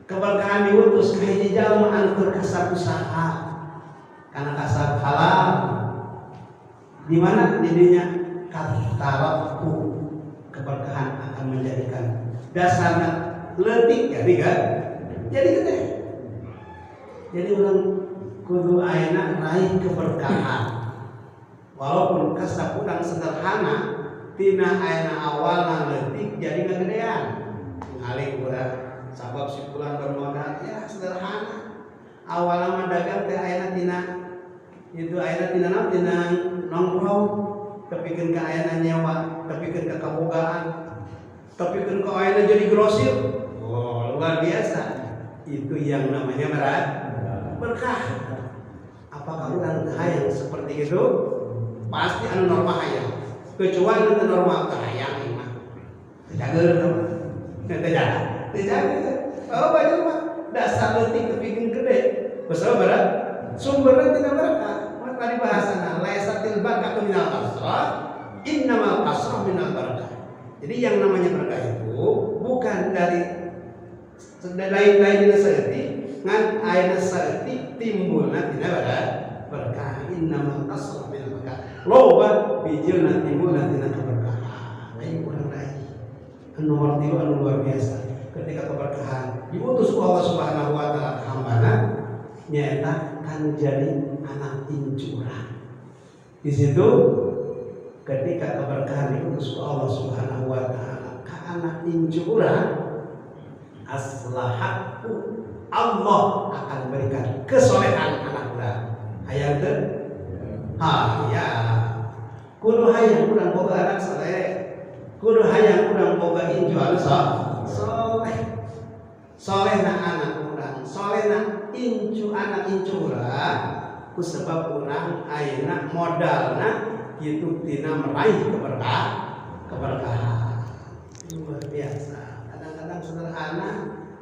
keberkahan diutus ka hiji jalma anu keur kasab usaha kana kasab halal di mana didinya kataraku keberkahan akan menjadikan dasarnya leutik jadi gede. Jadi orang kudu ayeuna raih keberkahan walaupun kasab urang sederhana tina ayeuna awalna leutik jadi ngagedean ngalih urang sabab sipulan bermodal ya sederhana awalna mah dagang teh ayeuna tina tina nongkrong tepikeun ka ayeuna nyewa tepikeun ka kabogaan tepikeun ka ayeuna jadi grosir. Oh luar biasa itu yang namanya berkah. Apakah urang hayang seperti itu? Pasti anu normal hayang kecuali anu normal teh hayang mah jageun tidak oh banyak mah dasar leutik tepikeun gede besar berat sumbernya tidak berkah. Tadi bahasana laisatil barakatu minal kasrah innamal kasrah minal barakah. Jadi yang namanya berkah itu bukan dari lain-lain saeutik ngan ayeuna saeutik timbulna tina berkah. Innamal kasrah minal barakah. Loba bijilna timbulna tina keberkahan. Ayo urang raih. Nomor 3 anu luar biasa. Ketika keberkahan diutus ku Allah Subhanahu wa taala ka hambana nyaeta kan jadi anak incuran. Di situ ketika keberkahan diutus ke Allah Subhanahu wa taala ka anak incuran aslahatku Allah akan berikan kesolehan anak urang. Hayang teu? Ya. Kudu hayang urang boga anak saleh. Kudu hayang urang boga incuran soleh. Solehna anak urang, solehna anak incuran kusebab urang ayeuna modalna kitu tina meraih keberkahan. Luar biasa. Kadang-kadang sederhana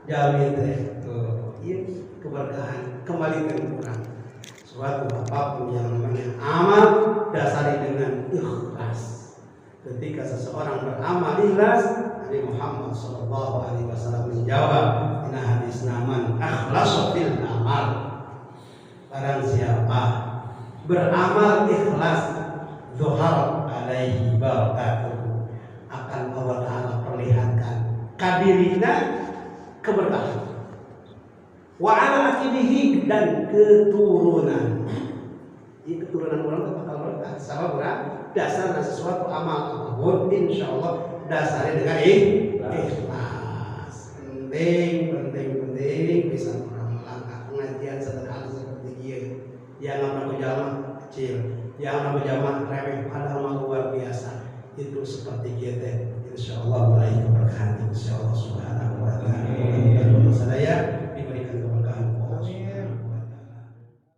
jalmi teh tuh ieu keberkahan kembalikan urang. Suatu apapun yang namanya amal dasari dengan ikhlas. Ketika seseorang beramal ikhlas, Nabi Muhammad sallallahu alaihi wasallam menjawab ina hadis naman akhlasu fil amal. Barang siapa beramal ikhlas zuhar alaihi barakatuh akan Allah Ta'ala perlihatkan kadirina keberkahan wa ala akibihi dan keturunan. Ini keturunan orang bakal berkah sabab urang dasarna sesuatu amal apapun insyaallah dasarnya dengan ikhlas. Penting bisa orang melangkah pengajian sederhana seperti dia. Yang nama jamaah kecil, yang nama jamaah remeh padahal luar biasa. Itu seperti kita. Insyaallah meraih keberkahan insyaallah subhanahu wa ta'ala. Saya diberikan keberkahan Allah.